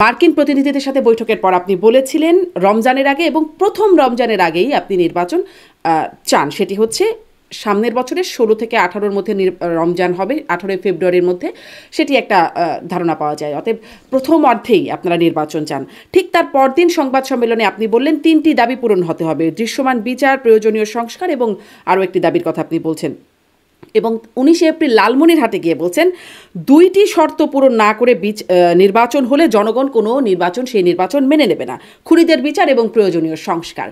মার্কিন প্রতিনিধিদের সাথে বৈঠকের পর আপনি বলেছিলেন রমজানের আগে এবং প্রথম রমজানের আগেই আপনি নির্বাচন চান। সেটি হচ্ছে সামনের বছরের 16 থেকে 18-র মধ্যে রমজান হবে, 18 ফেব্রুয়ারির মধ্যে, সেটি একটা ধারণা পাওয়া যায়। অতএব প্রথম অর্ধেই আপনারা নির্বাচন চান। ঠিক তার পরদিন সংবাদ সম্মেলনে আপনি বললেন 3টি দাবি পূরণ হতে হবে: দৃশ্যমান বিচার, প্রয়োজনীয় সংস্কার এবং আরও একটি দাবির কথা আপনি বলছেন। এবং 19 এপ্রিল লালমনিরহাটে গিয়ে বলছেন 2টি শর্ত পূরণ না করে নির্বাচন হলে জনগণ কোনো সেই নির্বাচন মেনে নেবে না: খুনিদের বিচার এবং প্রয়োজনীয় সংস্কার।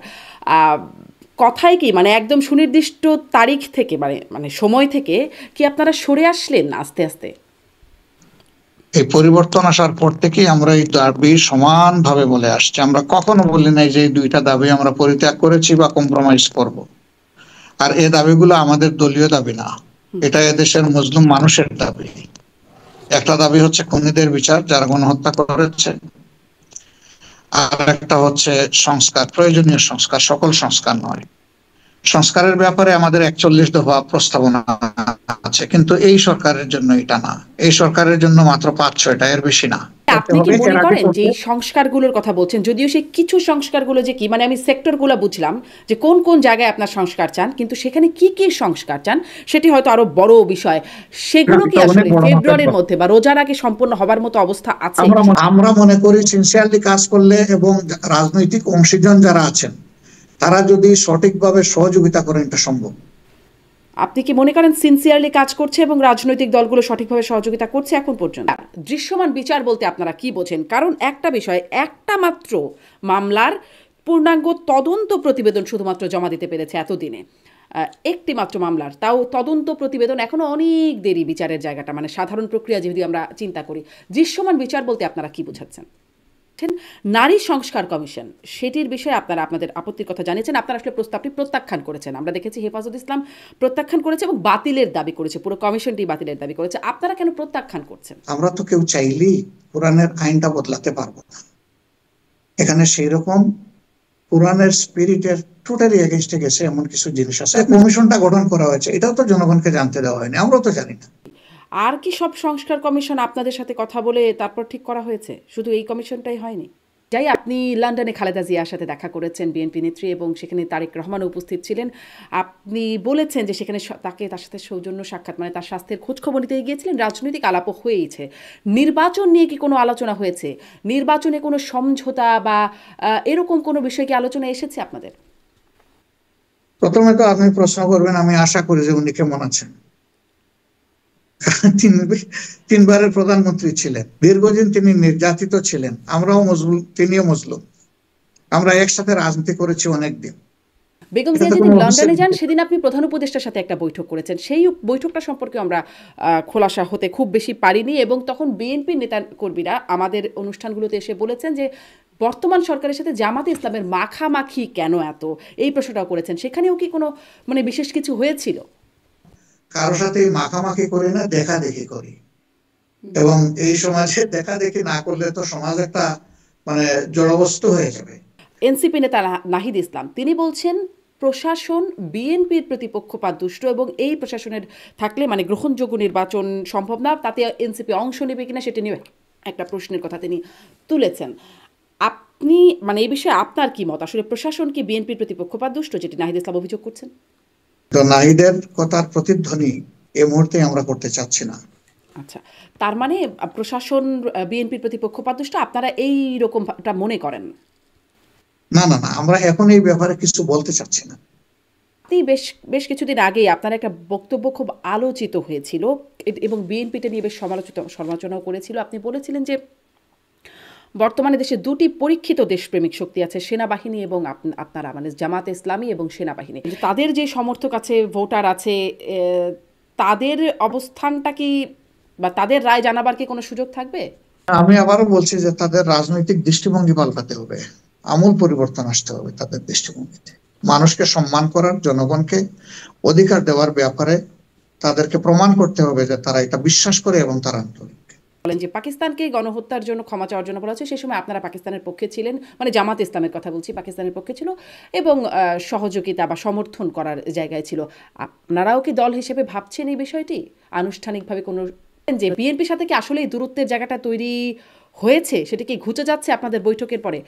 কথায় কি মানে একদম সুনির্দিষ্ট তারিখ থেকে মানে সময় থেকে কি আপনারা সরে আসলেন আস্তে আস্তে? এই পরিবর্তন আসার পর থেকেই আমরা এই দাবি সমানভাবে বলে আসছি। আমরা কখনো বলি নাই যে এই 2টা দাবি আমরা পরিত্যাগ করেছি বা কম্প্রোমাইজ করব। আর এই দাবিগুলো আমাদের দলীয় দাবি না, এটা এদেশের মুসলিম মানুষের দাবি। একটা দাবি হচ্ছে খুনিদের বিচার, যারা গণহত্যা করেছে, আর একটা হচ্ছে সংস্কার, প্রয়োজনীয় সংস্কার, সকল সংস্কার নয়। সংস্কারের ব্যাপারে আমাদের 41 দফা প্রস্তাবনা আছে, কিন্তু এই সরকারের জন্য এটা না। এই সরকারের জন্য মাত্র 5-6টা, এর বেশি না। আপনি কি মনে করেন যে এই সংস্কারগুলোর কথা বলছেন, যদিও সেই কিছু সংস্কারগুলো যে কি মানে আমি সেক্টরগুলো বুঝলাম যে কোন কোন জায়গায় আপনার সংস্কার চান, কিন্তু সেখানে কি কি সংস্কার চান সেটি হয়তো আরো বড় বিষয়। সেগুলো কি আসলে ফেব্রুয়ারির মধ্যে বা রোজার আগে সম্পন্ন হবার মতো অবস্থা আছে? আমরা মনে করি সিনসিয়ারলি কাজ করলে এবং রাজনৈতিক অংশীজন যারা আছেন তারা যদি সঠিকভাবে সহযোগিতা করেন, এটা সম্ভব। আপনি কি মনে করেন সিনসিয়ারলি কাজ করছে এবং রাজনৈতিক দলগুলো সঠিকভাবে সহযোগিতা করছে এখন পর্যন্ত? দৃশ্যমান বিচার বলতে আপনারা কি বোঝেন? কারণ একটা বিষয়, একটা মাত্র মামলার পূর্ণাঙ্গ তদন্ত প্রতিবেদন শুধুমাত্র জমা দিতে পেরেছে এতদিনে, একটি মাত্র মামলার, তাও তদন্ত প্রতিবেদন। এখনো অনেক দেরি বিচারের জায়গাটা, মানে সাধারণ প্রক্রিয়া যদি আমরা চিন্তা করি। দৃশ্যমান বিচার বলতে আপনারা কি বোঝাচ্ছেন? নারী সংস্কার কমিশন, সেটির বিষয়ে আপনারা আপনাদের আপত্তির কথা জানিয়েছেন। আপনারা আসলে প্রস্তাবটি প্রত্যাখ্যান করেছেন। আমরা দেখেছি হেফাজত ইসলাম প্রত্যাখ্যান করেছে এবং বাতিলের দাবি করেছে, পুরো কমিশনটি বাতিলের দাবি করেছে। আপনারা কেন প্রত্যাখ্যান করছেন? আমরা তো কেউ চাইলেই কোরআনের আইনটা বদলাতে পারবো না। এখানে সেই রকম কোরআনের স্পিরিটের টোটালি এগেইনস্টে গেছে এমন কিছু জিনিস আছে। কমিশনটা গঠন করা হয়েছে, এটাও তো জনগণকে জানতে দেওয়া হয়নি, আমরাও তো জানি না। আর কি সব সংস্কার কমিশন আপনাদের সাথে কথা বলে তারপর ঠিক করা হয়েছে? শুধু এই কমিশনটাই হয়নি? যাই, আপনি লন্ডনে খালেদা জিয়ার সাথে দেখা করেছেন, বিএনপি নেত্রী, এবং সেখানে তারেক রহমানও উপস্থিত ছিলেন। আপনি বলেছেন যে সেখানে তার সাথে সৌজন্য সাক্ষাৎ মানে তার স্বাস্থ্যের খোঁজখবর নিতে গিয়েছিলেন। রাজনৈতিক আলাপও হয়েছে। নির্বাচন নিয়ে কি কোনো আলোচনা হয়েছে? নির্বাচনে কোনো সমঝোতা বা এরকম কোনো বিষয় কি আলোচনা এসেছে আপনাদের? প্রথমে তো আপনি প্রশ্ন করবেন, আমি আশা করি যে উনি কেমন আছেন। তিনবারের প্রধানমন্ত্রী ছিলেন, দীর্ঘদিন তিনি নির্যাতিত ছিলেন। আমরাও মজলুম, তিনিও মজলুম। আমরা একসাথে রাজনীতি করেছি অনেকদিন। বেগম জিয়া যেদিন লন্ডনে যান সেদিন আপনি প্রধান উপদেষ্টার সাথে একটা বৈঠক করেছেন। সেই বৈঠকটা সম্পর্কে আমরা খোলাসা হতে খুব বেশি পারিনি, এবং তখন বিএনপির নেতা কর্মীরা আমাদের অনুষ্ঠানগুলোতে এসে বলেছেন যে বর্তমান সরকারের সাথে জামাতে ইসলামের মাখামাখি কেন এত, এই প্রশ্নটাও করেছেন। সেখানেও কি কোনো মানে বিশেষ কিছু হয়েছিল? কারোর সাথে মাখামাখি করি না, দেখা দেখি করি। এবং এই সমাজে দেখা দেখি না করলে তো সমাজ একটা মানে জড়বস্তু হয়ে যাবে। এনসিপি নেতা নাহিদ ইসলাম তিনি বলছেন প্রশাসন বিএনপির প্রতি পক্ষপাতদুষ্ট এবং এই প্রশাসনের থাকলে মানে গ্রহণযোগ্য নির্বাচন সম্ভব না। তাতে এনসিপি অংশ নেবে কিনা সেটা নিয়ে একটা প্রশ্নের কথা তিনি তুলেছেন। আপনি মানে এই বিষয়ে আপনার কি মত? আসলে প্রশাসন কি বিএনপির প্রতি পক্ষপাতদুষ্ট, যেটি নাহিদ ইসলাম অভিযোগ করছেন? তো নাহিদের কথার প্রতিধ্বনি এই মুহূর্তে আমরা করতে চাচ্ছি না। আচ্ছা, তার মানে প্রশাসন বিএনপির প্রতি পক্ষপাতদুষ্ট আপনারা এই রকমটা মনে করেন? না না না, আমরা এখন এই ব্যাপারে কিছু বলতে চাচ্ছি না। বেশ কিছুদিন আগেই আপনার একটা বক্তব্য খুব আলোচিত হয়েছিল এবং বিএনপিটা নিয়ে বেশ সমালোচনাও করেছিল। আপনি বলেছিলেন যে বর্তমানে দেশে 2টি পরীক্ষিত দেশপ্রেমিক শক্তি আছে, সেনাবাহিনী এবং আপনারা মানে জামাতে ইসলামী এবং সেনাবাহিনী। তাদের যে সমর্থক আছে, ভোটার আছে, তাদের অবস্থানটা কি বা তাদের রায় জানাবার কি কোনো সুযোগ থাকবে? আমি আবারও বলছি যে তাদের রাজনৈতিক দৃষ্টিভঙ্গি পাল্টাতে হবে, আমূল পরিবর্তন আসতে হবে তাদের দৃষ্টিভঙ্গিতে। মানুষকে সম্মান করার, জনগণকে অধিকার দেওয়ার ব্যাপারে তাদেরকে প্রমাণ করতে হবে যে তারা এটা বিশ্বাস করে এবং তারা আন্তরিক। বলেন যে পাকিস্তানকে গণহত্যার জন্য ক্ষমা চাওয়ার জন্য বলা হচ্ছে, সেই সময় আপনারা পাকিস্তানের পক্ষে ছিলেন, মানে জামাত ইসলামের কথা বলছি, পাকিস্তানের পক্ষে ছিল এবং সহযোগিতা বা সমর্থন করার জায়গায় ছিল। আপনারাও কি দল হিসেবে ভাবছেন এই বিষয়টি আনুষ্ঠানিকভাবে কোনো যে বিএনপির সাথে কি আসলে এই দূরত্বের জায়গাটা তৈরি হয়েছে সেটা কি ঘুচে যাচ্ছে আপনাদের বৈঠকের পরে?